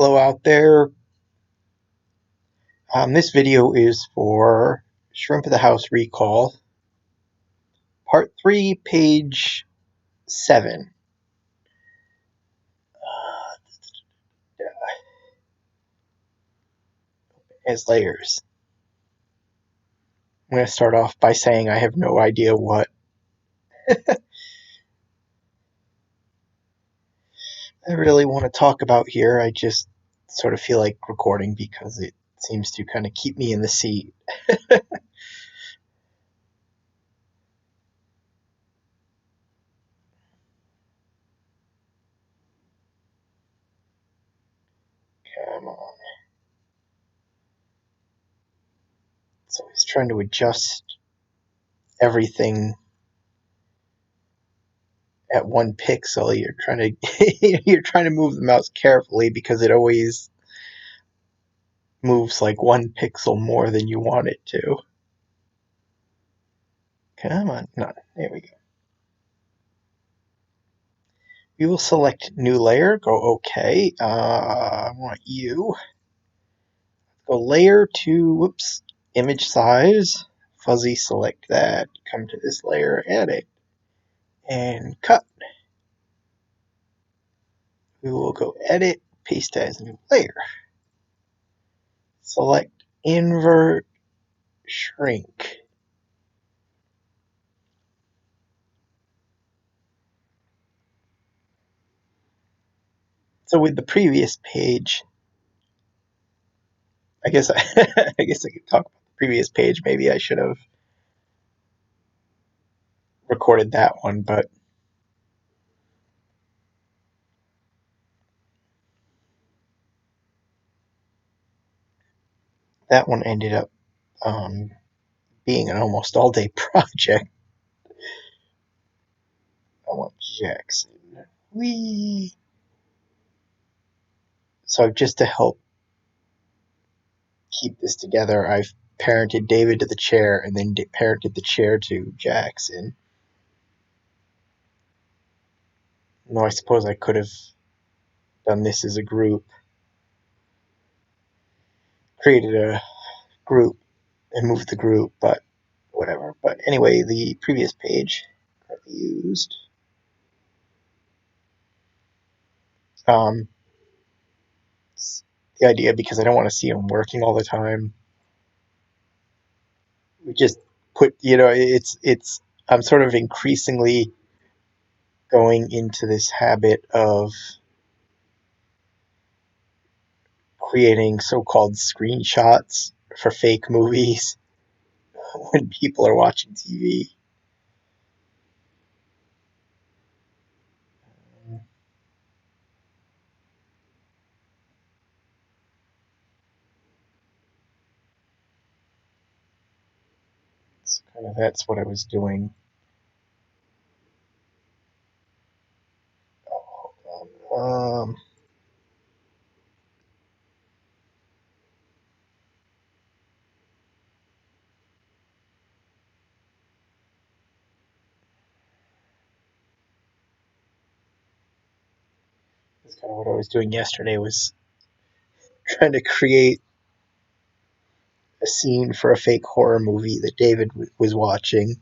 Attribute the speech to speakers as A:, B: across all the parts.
A: Hello out there. This video is for Shrimp of the House Recall, Part 3, page 7. As layers. I'm going to start off by saying I have no idea what I really want to talk about here. I just sort of feel like recording because it seems to kind of keep me in the seat. Come on. So he's trying to adjust everything at one pixel. You're trying to move the mouse carefully because it always moves like one pixel more than you want it to. Come on, no, there we go. We will select new layer, go OK. I want you. Go layer to, whoops, image size, fuzzy, select that, come to this layer, edit, and cut. We will go edit, paste as new layer. Select invert, shrink. So with the previous page, I guess I could talk about the previous page. Maybe I should have recorded that one, but that one ended up being an almost all-day project. I want Jackson. Whee! So just to help keep this together, I've parented David to the chair and then parented the chair to Jackson. No, I suppose I could have done this as a group. Created a group and moved the group, but whatever. But anyway, the previous page that we used. The idea, because I don't want to see him working all the time, we just put, I'm sort of increasingly going into this habit of creating so-called screenshots for fake movies when people are watching TV. That's what I was doing. Oh, hold on. That's kind of what I was doing yesterday, was trying to create a scene for a fake horror movie that David was watching.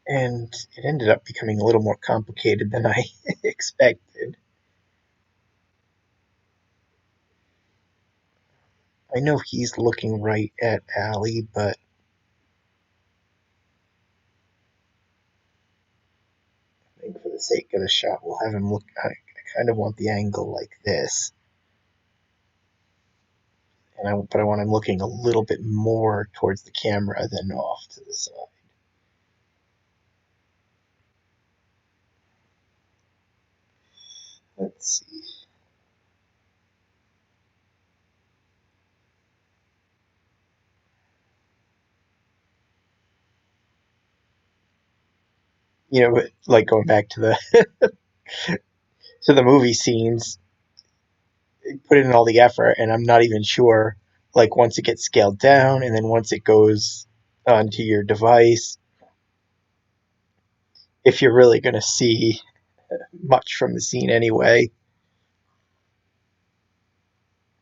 A: And it ended up becoming a little more complicated than I expected. I know he's looking right at Allie, but I think for the sake of the shot, we'll have him look. I kind of want the angle like this. But I want him looking a little bit more towards the camera than off to the side. Let's see. Like going back to the to the movie scenes, put in all the effort, and I'm not even sure. Like once it gets scaled down, and then once it goes onto your device, if you're really going to see much from the scene anyway.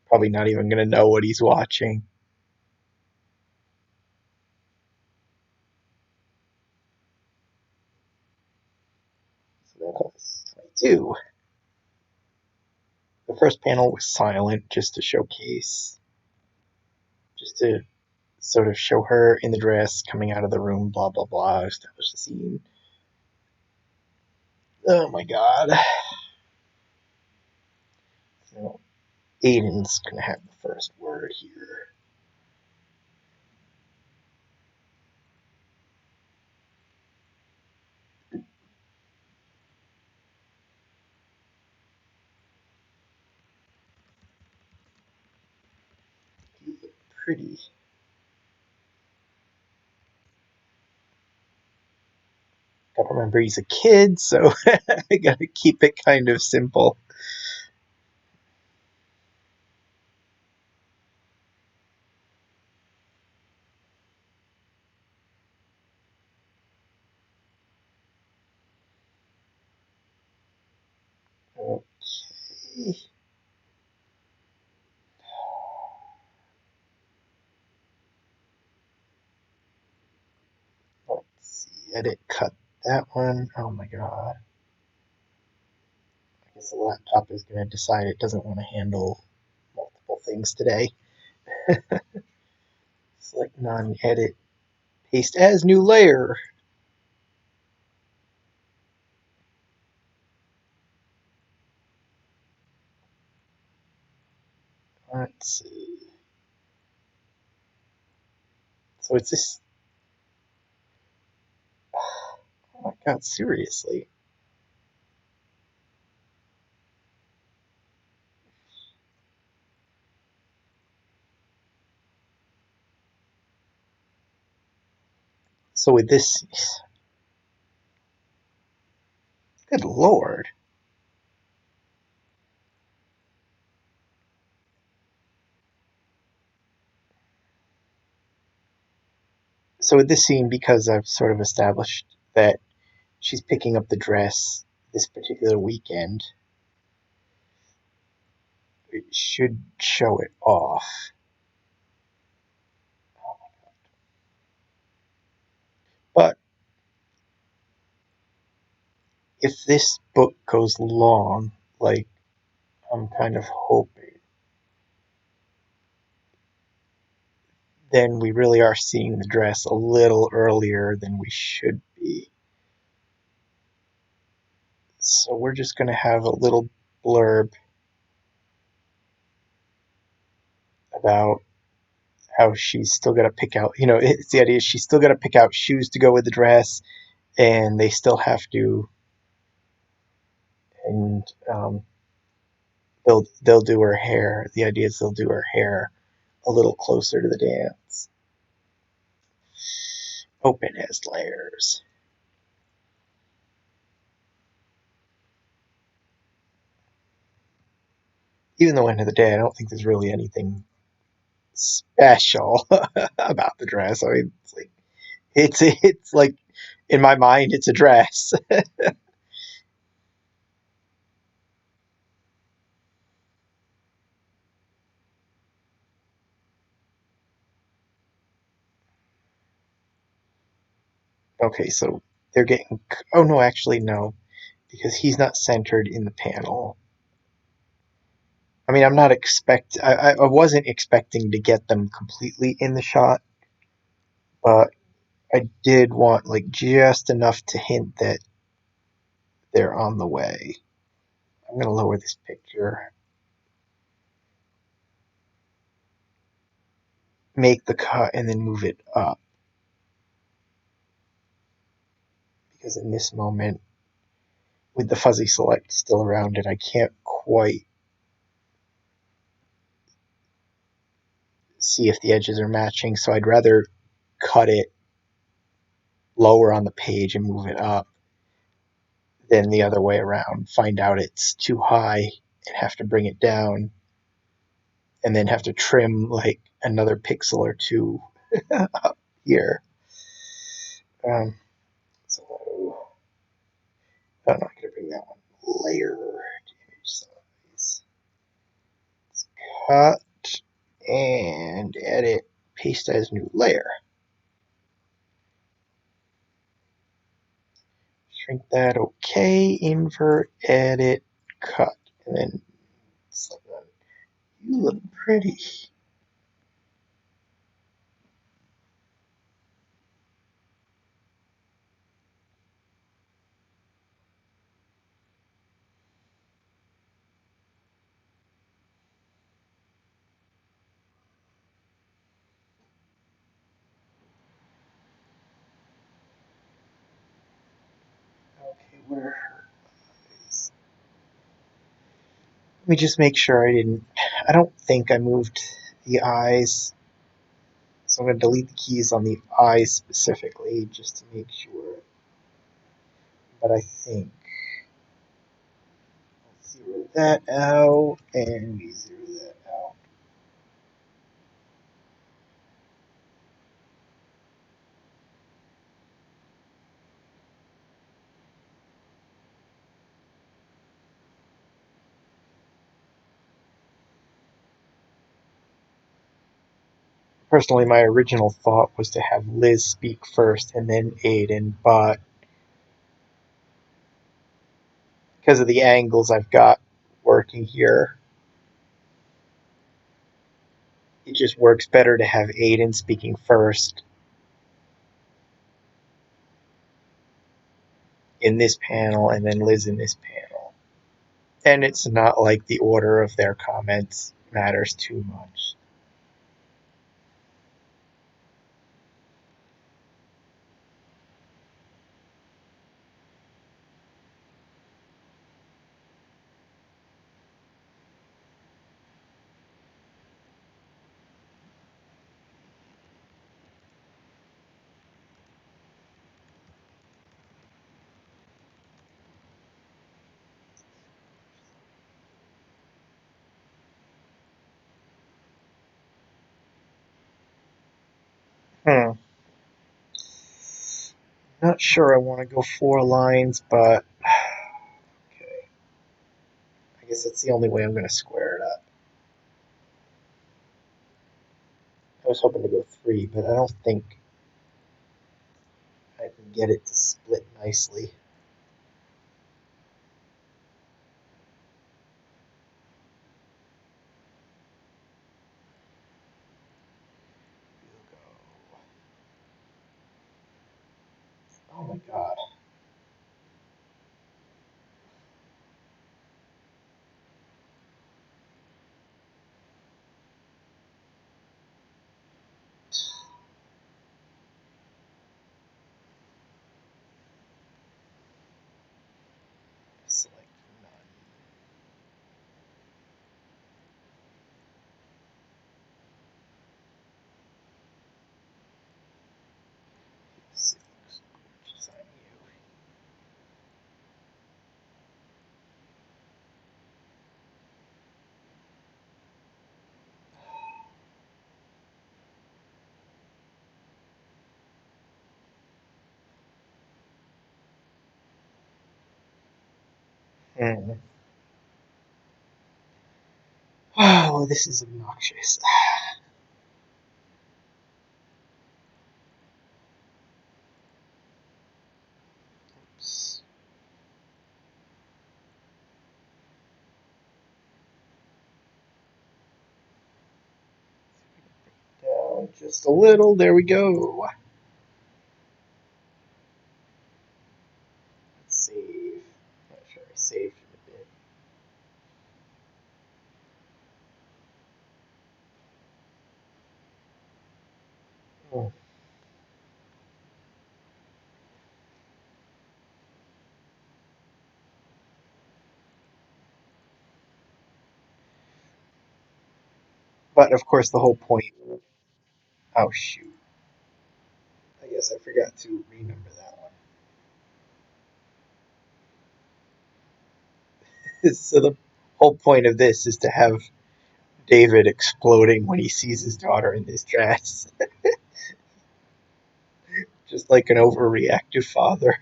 A: Probably not even going to know what he's watching. So that was 22. The first panel was silent, just to showcase, just to sort of show her in the dress coming out of the room, blah, blah, blah, establish the scene. Oh my god. So Aiden's going to have the first word here. You look pretty. Gotta remember he's a kid, so I gotta keep it kind of simple. Okay. Let's see. Edit, cut that one. Oh my god. I guess the laptop is going to decide it doesn't want to handle multiple things today. Select non-edit. Paste as new layer. Let's see. So it's this. Oh my god, seriously. So with this. Good lord. So with this scene, because I've sort of established that she's picking up the dress this particular weekend, it should show it off. But if this book goes long, like I'm kind of hoping, then we really are seeing the dress a little earlier than we should be. So we're just going to have a little blurb about how she's still got to pick out, it's the idea she's still got to pick out shoes to go with the dress, and they still have to, and they'll do her hair. The idea is they'll do her hair a little closer to the dance. Open as layers. Even though end of the day, I don't think there's really anything special about the dress. I mean, it's like in my mind, it's a dress. Okay, so they're getting. Oh no, actually no, because he's not centered in the panel. I mean, I'm not expect. I wasn't expecting to get them completely in the shot, but I did want like just enough to hint that they're on the way. I'm gonna lower this picture. Make the cut and then move it up. Because in this moment, with the fuzzy select still around it, I can't quite see if the edges are matching, so I'd rather cut it lower on the page and move it up than the other way around. Find out it's too high and have to bring it down and then have to trim like another pixel or two up here. So, oh no, I gotta bring that one layer to image size. Let's cut and edit, paste as new layer. Shrink that, okay, invert, edit, cut, and then you look pretty. Okay, where are her eyes? Let me just make sure I don't think I moved the eyes. So I'm going to delete the keys on the eyes specifically just to make sure. But I think I'll zero that out and we zero that out. Personally, my original thought was to have Liz speak first and then Aiden, but because of the angles I've got working here, it just works better to have Aiden speaking first in this panel and then Liz in this panel. And it's not like the order of their comments matters too much. Hmm. Not sure I want to go 4 lines, but okay. I guess that's the only way I'm going to square it up. I was hoping to go 3, but I don't think I can get it to split nicely. Oh my god. Select none. Assign you. Hmm. Oh, this is obnoxious. Oops. Down just a little. There we go. Let's save. Not sure I saved a bit. Oh. But of course, the whole point. Oh shoot! I guess I forgot to renumber that one. So the whole point of this is to have David exploding when he sees his daughter in this dress, just like an overreactive father.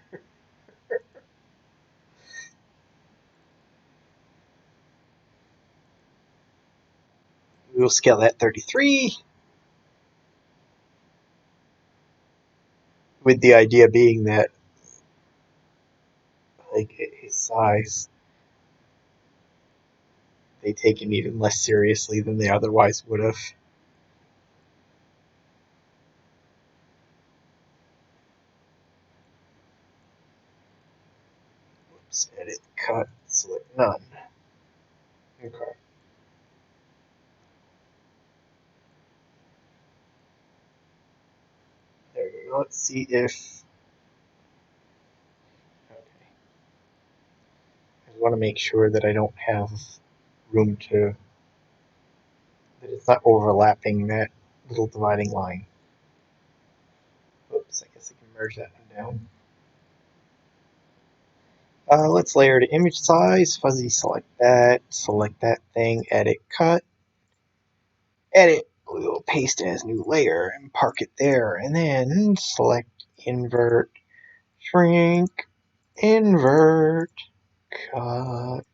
A: We will scale that 33, with the idea being that, like, his size, they take him even less seriously than they otherwise would have. Oops, edit, cut, select none. Okay. There we go. Let's see if. Okay. I want to make sure that I don't have room to. That it's not overlapping that little dividing line. Oops, I guess I can merge that one down. Let's layer to image size, fuzzy select that thing, edit, cut, edit, we'll paste as new layer and park it there, and then select invert, shrink, invert, cut.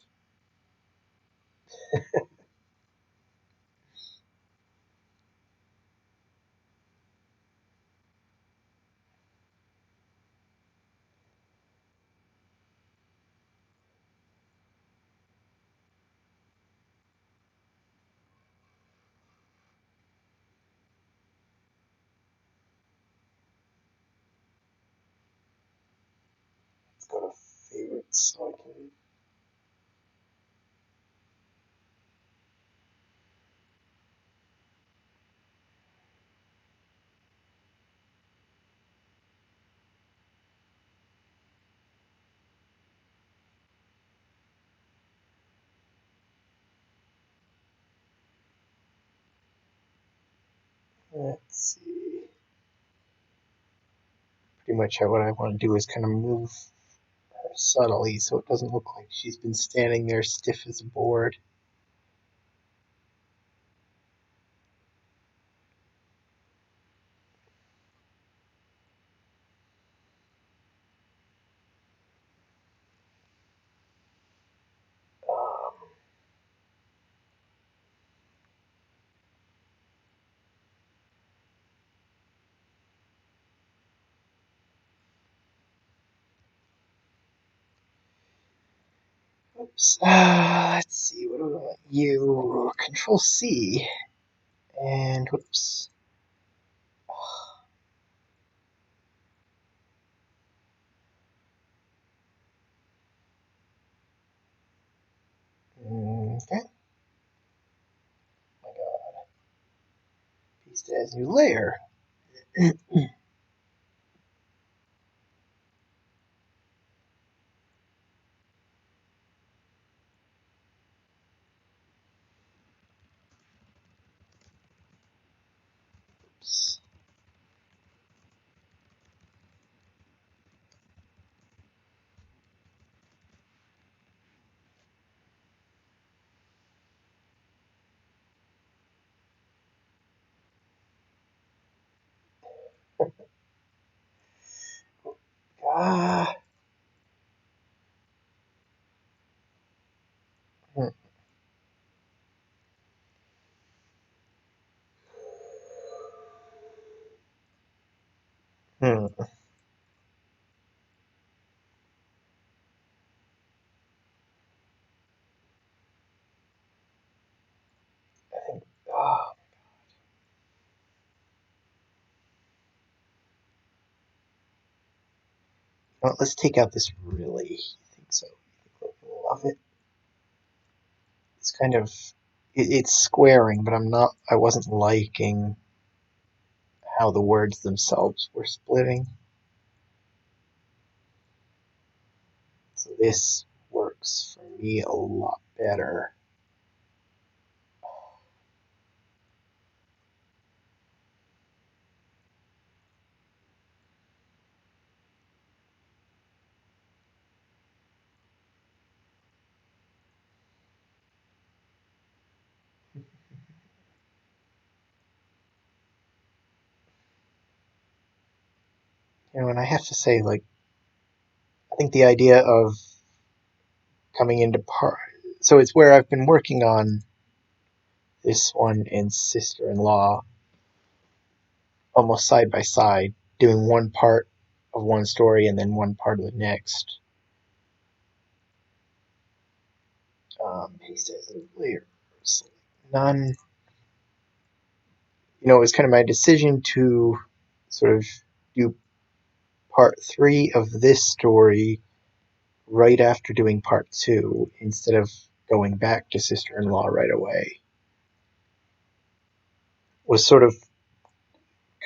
A: Let's go to favorites so I can. Let's see. Pretty much what I want to do is kind of move her subtly so it doesn't look like she's been standing there stiff as a board. Um, Oops. Let's see. What do I want? You Control C and whoops. Okay. Oh my God. Paste as new layer. Oops. Ah. Hmm. Hmm. I think. Oh. Well, let's take out this really. I think so. Love it. It's kind of. It's squaring, but I wasn't liking how the words themselves were splitting. So this works for me a lot better. And I have to say, like, I think the idea of coming into part, so it's where I've been working on this one and Sister-in-Law almost side by side, doing one part of one story and then one part of the next. Paste as a layer. None. It was kind of my decision to sort of do part 3 of this story right after doing part 2 instead of going back to Sister-in-Law right away. Was sort of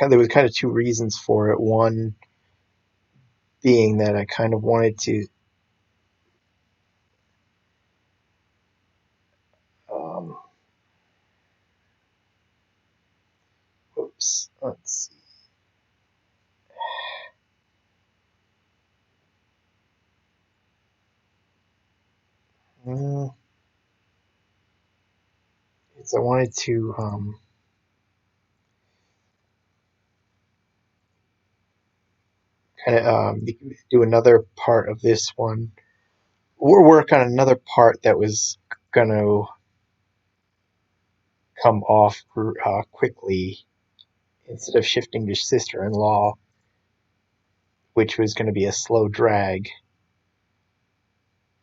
A: there was kind of two reasons for it. One being that I kind of wanted to let's see. I wanted to kind of do another part of this one, or work on another part that was going to come off quickly instead of shifting to Sister-in-Law, which was going to be a slow drag.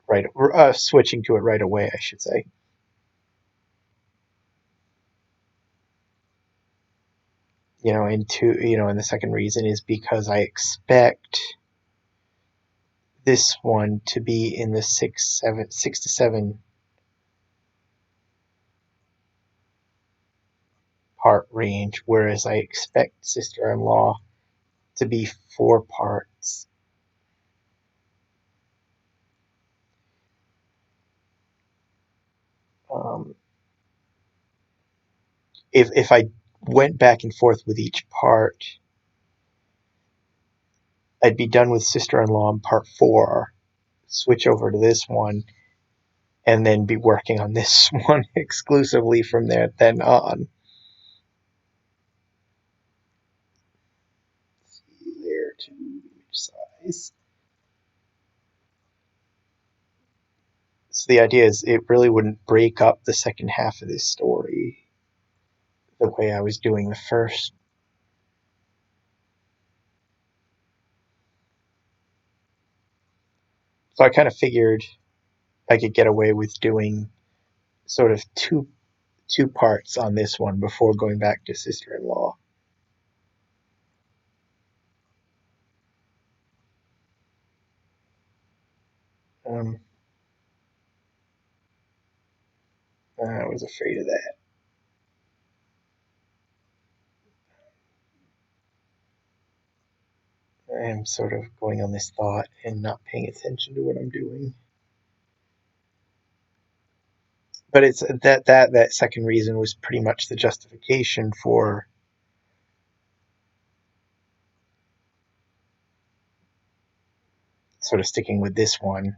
A: Right, switching to it right away, I should say. And the second reason is because I expect this one to be in the 6 to 7 part range, whereas I expect Sister-in-Law to be 4 parts. If I went back and forth with each part, I'd be done with Sister-in-Law in part 4, switch over to this one, and then be working on this one exclusively from there then on. Layer to image size. So the idea is it really wouldn't break up the second half of this story the way I was doing the first. So I kind of figured I could get away with doing sort of two parts on this one before going back to Sister-in-Law. I was afraid of that. I am sort of going on this thought and not paying attention to what I'm doing. But it's that second reason was pretty much the justification for sort of sticking with this one,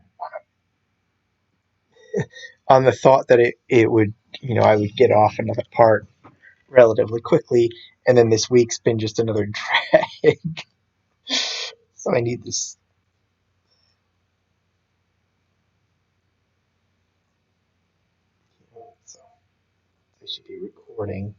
A: on the thought that it would, I would get off another part relatively quickly, and then this week's been just another drag. So I need this. So I should be recording.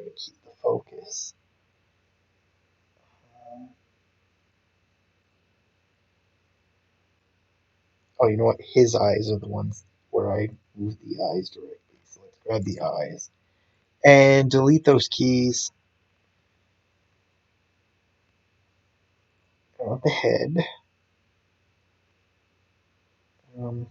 A: To keep the focus. Oh, you know what? His eyes are the ones where I move the eyes directly. So let's grab the eyes and delete those keys. I want the head. Um,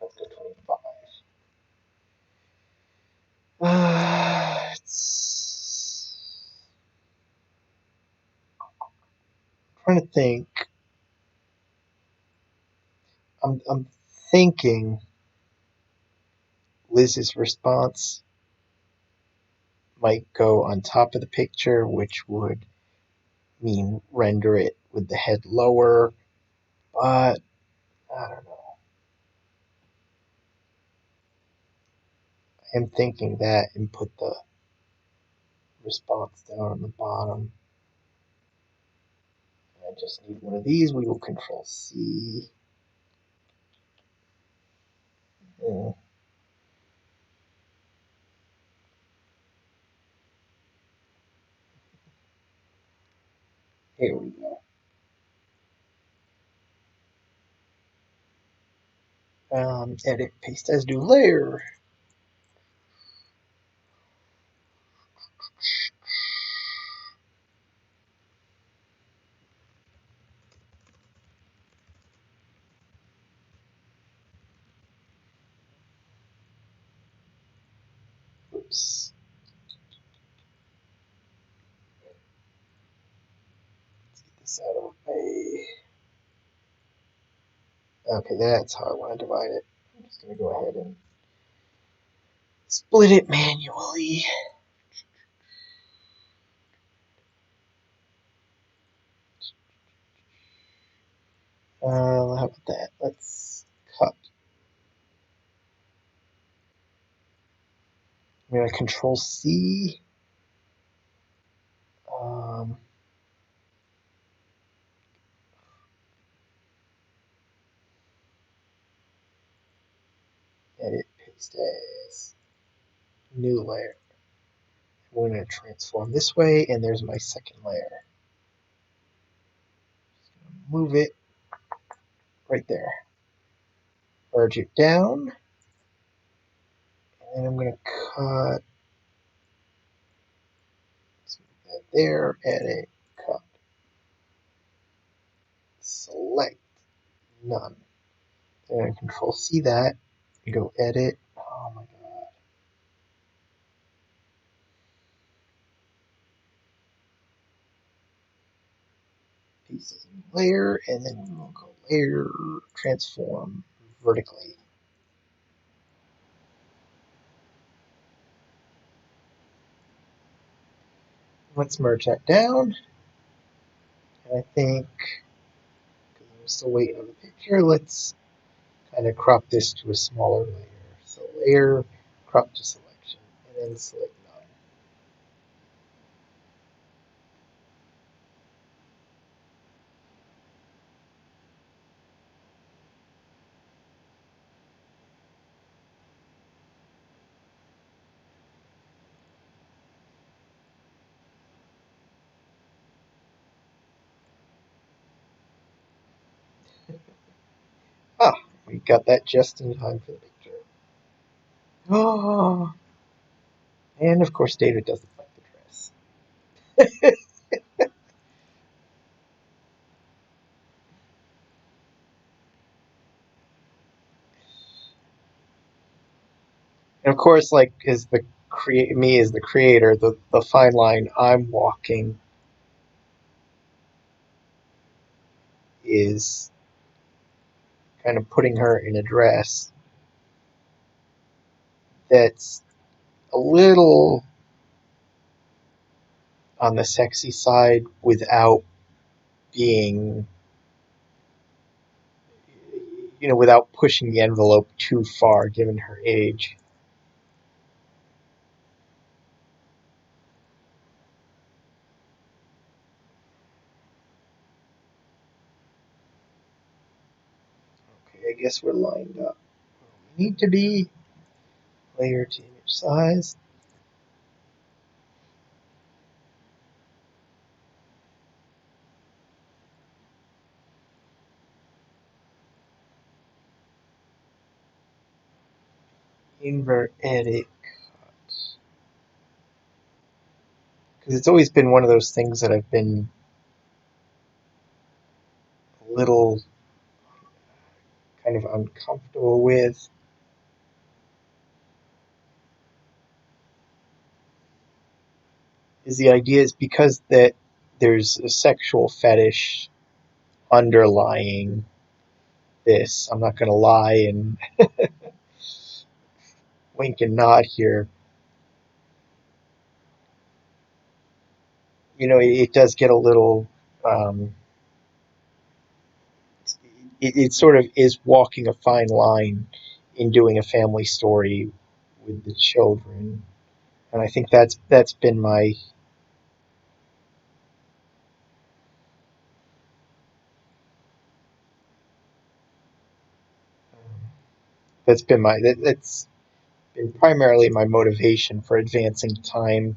A: Let's go 25. It's trying to think. I'm thinking Liz's response might go on top of the picture, which would mean render it with the head lower, but I don't know. I'm thinking that and put the response down on the bottom. I just need one of these. We will control C. Here we go. Edit, paste as new layer. Oops. Let's get this out of the way. Okay, that's how I want to divide it. I'm just going to go ahead and split it manually. How about that? Let's cut. I'm going to control C. Edit, paste as new layer. I'm going to transform this way, and there's my second layer. Move it right there. Merge it down. And I'm going to cut that there, edit, cut, select, none. And control C that, and go edit. Oh my god. Pieces and layer, and then we will go layer, transform vertically. Let's merge that down. And I think, because I'm still waiting on the picture, let's kind of crop this to a smaller layer. So layer, crop to selection, and then select none. Ah, we got that just in time for the picture. Oh, and of course David doesn't like the dress. And of course, like is the me as the creator, the fine line I'm walking is kind of putting her in a dress that's a little on the sexy side without being, without pushing the envelope too far given her age. Okay, I guess we're lined up where we need to be. Layer to image size. Invert, edit, cut. Because it's always been one of those things that I've been a little kind of uncomfortable with. is the idea is because that there's a sexual fetish underlying this. I'm not going to lie and wink and nod here. It does get a little. Um, it sort of is walking a fine line in doing a family story with the children, and I think that's been my that's been primarily my motivation for advancing time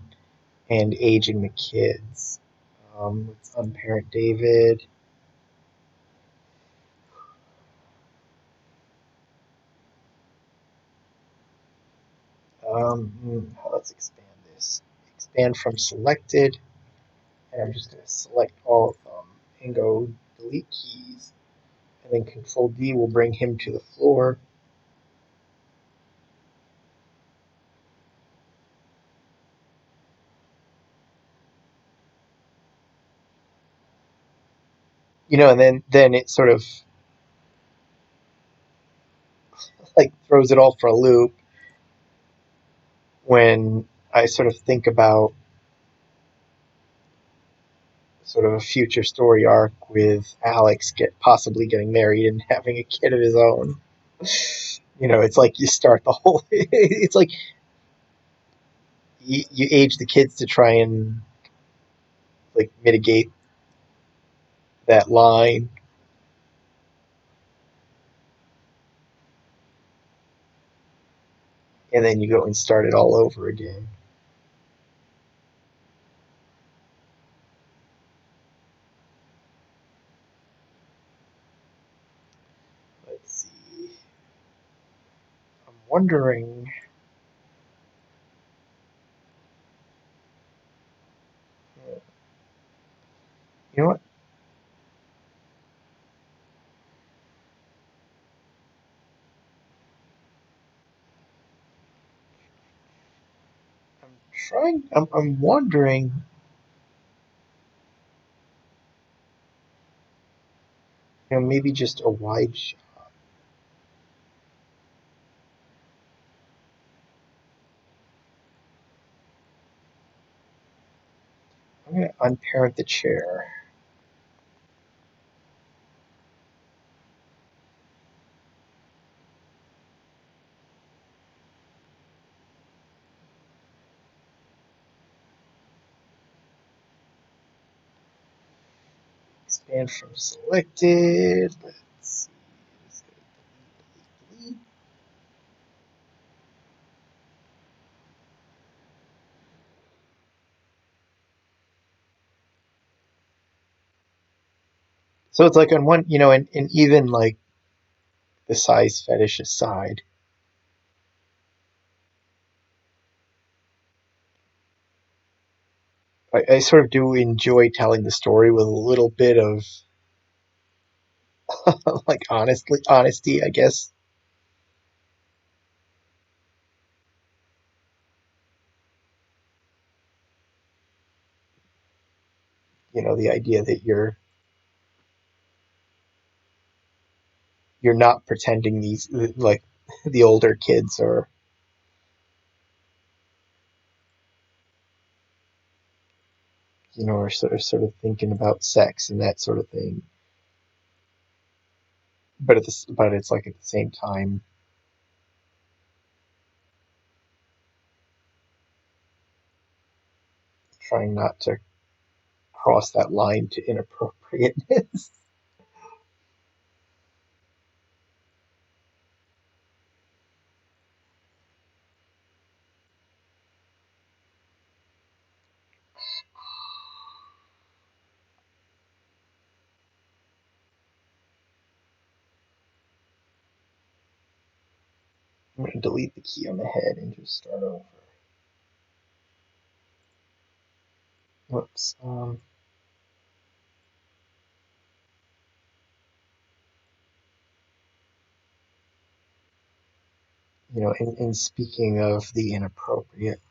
A: and aging the kids. Let's unparent David. Let's expand this. Expand from selected, and I'm just going to select all of them and go delete keys, and then Control D will bring him to the floor. And then it sort of like throws it all for a loop when I sort of think about sort of a future story arc with Alex possibly getting married and having a kid of his own. It's like you start the whole. It's like you age the kids to try and like mitigate that line, and then you go and start it all over again. Let's see. I'm wondering. You know what? I'm trying. I'm wondering. Maybe just a wide shot. I'm gonna unparent the chair. Expand from selected. Let's see. So it's like on one, and even like the size fetish aside, I sort of do enjoy telling the story with a little bit of like honesty, I guess. The idea that you're not pretending these like the older kids are sort of thinking about sex and that sort of thing. But it's like at the same time trying not to cross that line to inappropriateness. I'm going to delete the key on the head and just start over. Whoops. In speaking of the inappropriate,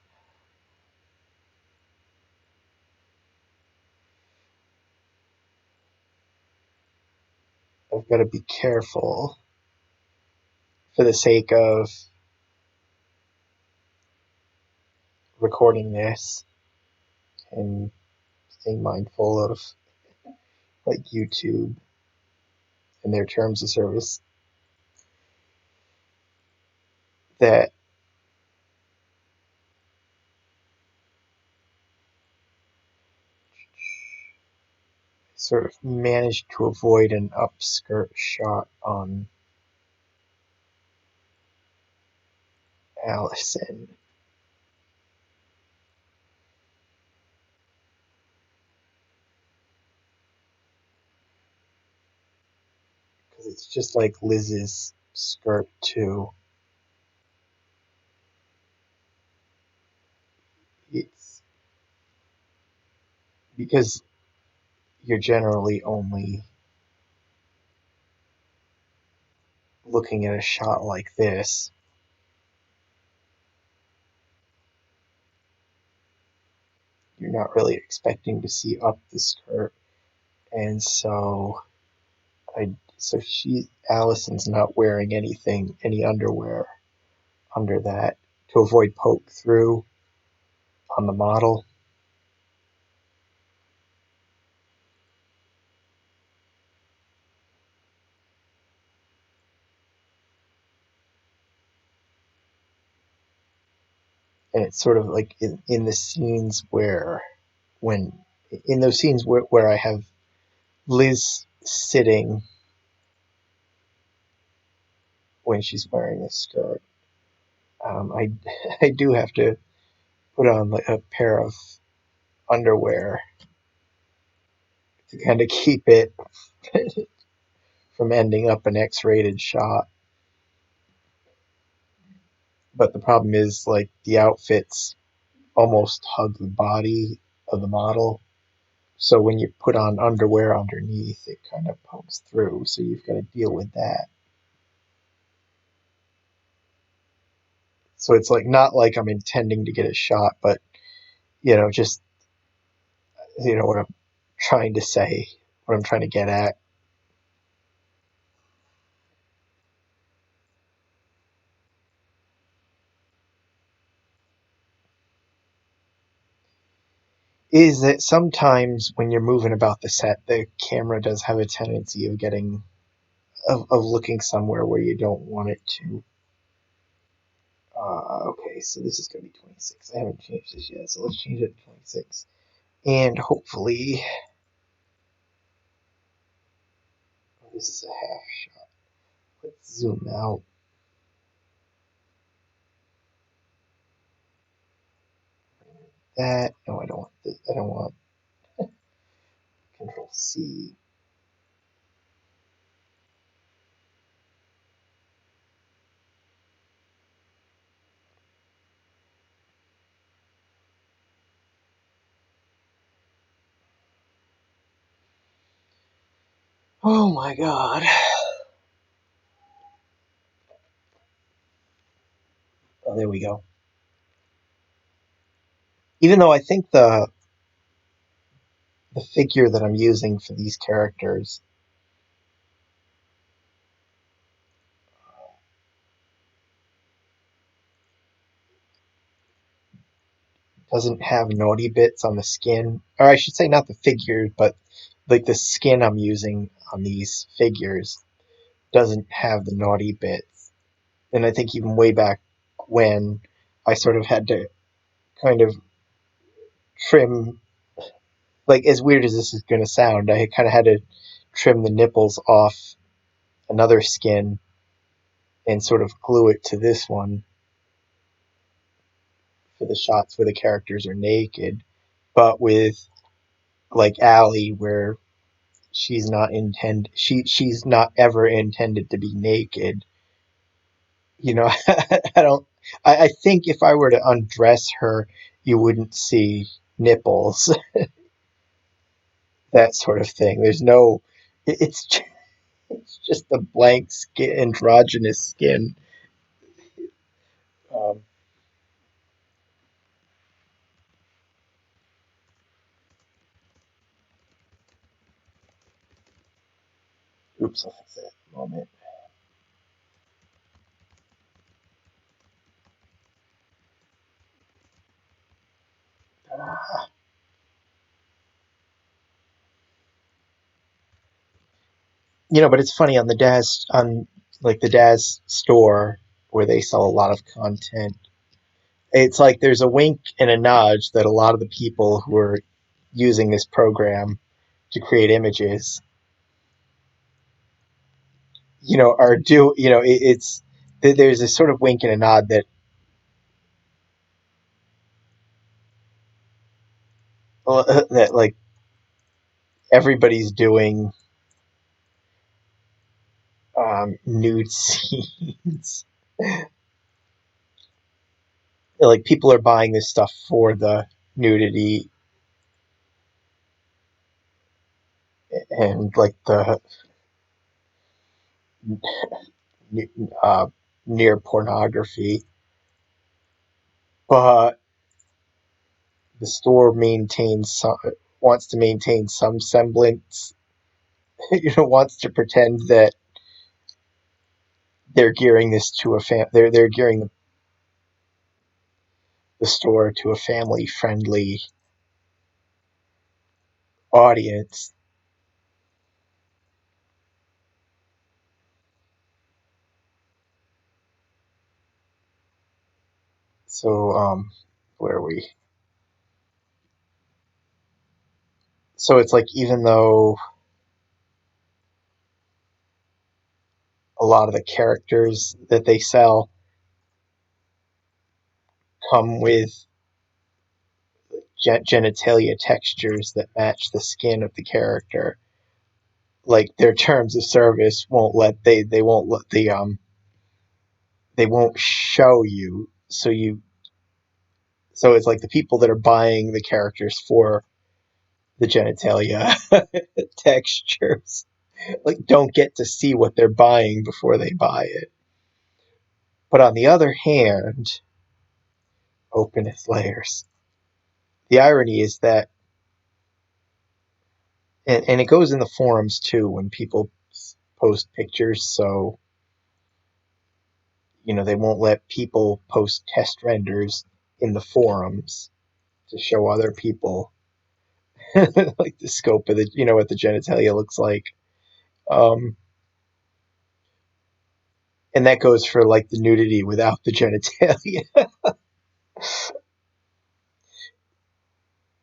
A: I've got to be careful for the sake of recording this and staying mindful of like YouTube and their terms of service that sort of managed to avoid an upskirt shot on Allison. Because it's just like Liz's skirt too. It's because you're generally only looking at a shot like this. You're not really expecting to see up the skirt, and so Allison's not wearing any underwear under that to avoid poke through on the model. And it's sort of like in the scenes when in those scenes where I have Liz sitting when she's wearing a skirt, I I do have to put on like a pair of underwear to kind of keep it from ending up an X-rated shot. But the problem is like the outfits almost hug the body of the model. So when you put on underwear underneath, it kind of pokes through. So you've got to deal with that. So it's like not like I'm intending to get a shot, but just what I'm trying to say, what I'm trying to get at is that sometimes when you're moving about the set, the camera does have a tendency of of looking somewhere where you don't want it to. Okay, so this is going to be 26. I haven't changed this yet, so let's change it to 26. And hopefully, this is a half shot. Let's zoom out. That. No, I don't want this. I don't want Control C. Oh my god. Oh, there we go. Even though I think the figure that I'm using for these characters doesn't have naughty bits on the skin, or I should say not the figure, but like the skin I'm using on these figures doesn't have the naughty bits. And I think even way back when I sort of had to kind of trim, like as weird as this is going to sound, I kind of had to trim the nipples off another skin and sort of glue it to this one for the shots where the characters are naked. But with like Allie, where she's not ever intended to be naked. I don't. I think if I were to undress her, you wouldn't see nipples, that sort of thing. There's no. It's just a blank skin, androgynous skin. Um, Oops, I'll fix that in a moment. Ah. But it's funny on the Daz store where they sell a lot of content. It's like there's a wink and a nudge that a lot of the people who are using this program to create images, are it's there's a sort of wink and a nod that that like everybody's doing nude scenes. Like people are buying this stuff for the nudity and like the uh, near pornography, but the store wants to maintain some semblance. Wants to pretend that they're gearing this to a they're gearing the store to a family friendly audience. So where are we? So it's like even though a lot of the characters that they sell come with genitalia textures that match the skin of the character, like their terms of service won't let they won't show you, so it's like the people that are buying the characters for the genitalia textures like don't get to see what they're buying before they buy it. But on the other hand, openeth layers. The irony is that, and it goes in the forums too when people post pictures. So they won't let people post test renders in the forums to show other people like the scope of what the genitalia looks like. Um, and that goes for like the nudity without the genitalia.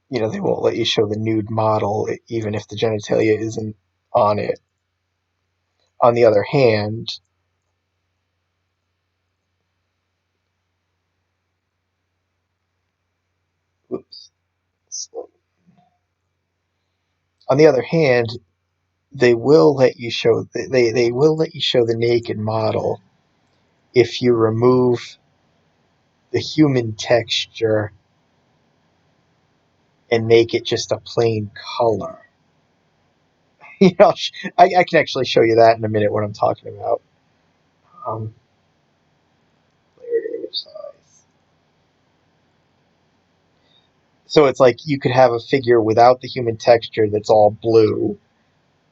A: They won't let you show the nude model even if the genitalia isn't on it. On the other hand, oops, on the other hand, they will let you show they will let you show the naked model if you remove the human texture and make it just a plain color. I can actually show you that in a minute what I'm talking about. Um, layered image size. So it's like you could have a figure without the human texture that's all blue,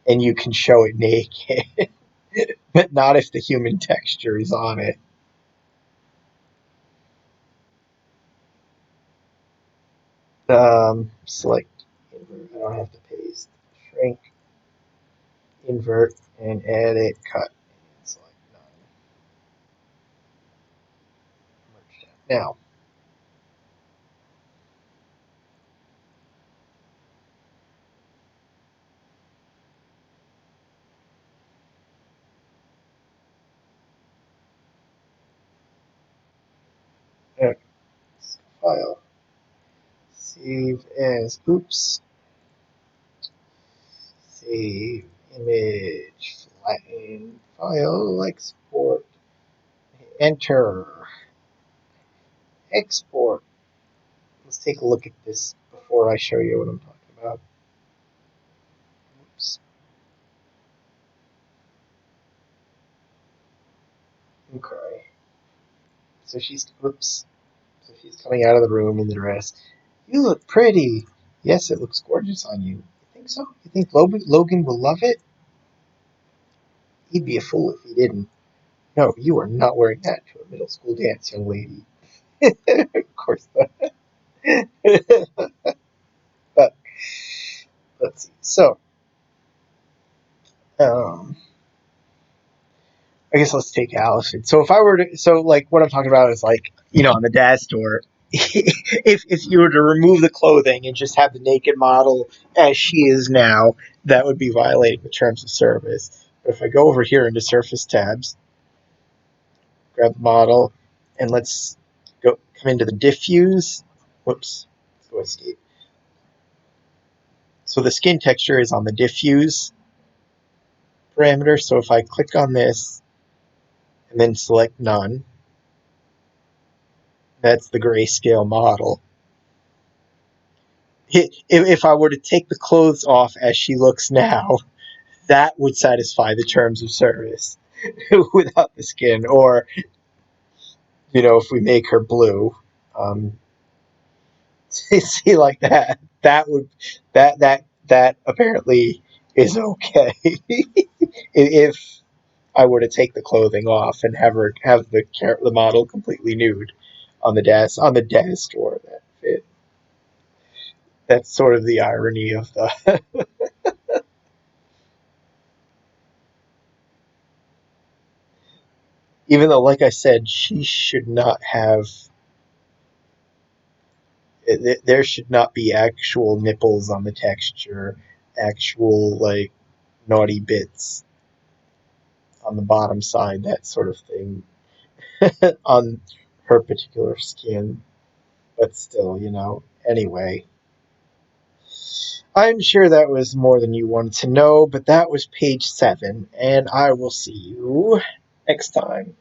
A: and you can show it naked, but not if the human texture is on it. Select invert. I don't have to paste. Shrink, invert, and edit, cut. And select none. Merge down. Now, file. Save as. Oops. Save image. Flatten file. Export. Enter. Export. Let's take a look at this before I show you what I'm talking about. Oops. Okay. Whoops. So she's coming out of the room in the dress. You look pretty. Yes, it looks gorgeous on you. You think so? You think Logan will love it? He'd be a fool if he didn't. No, you are not wearing that to a middle school dance, young lady. Of course not. But let's see. So, um, I guess let's take Allison. So if I were to, so like what I'm talking about is like, on the dad store, if you were to remove the clothing and just have the naked model as she is now, that would be violating the terms of service. But if I go over here into Surface tabs, grab the model, and let's come into the diffuse. Whoops, let's go escape. So the skin texture is on the diffuse parameter. So if I click on this and then select none, that's the grayscale model. If I were to take the clothes off as she looks now, that would satisfy the terms of service without the skin. Or, if we make her blue, see like that, that apparently is okay. If I were to take the clothing off and have the model completely nude on the desk store, that's sort of the irony of the. Even though, like I said, she should not have. There should not be actual nipples on the texture, actual like naughty bits on the bottom side, that sort of thing on her particular skin. But still, Anyway, I'm sure that was more than you wanted to know, but that was page 7, and I will see you next time.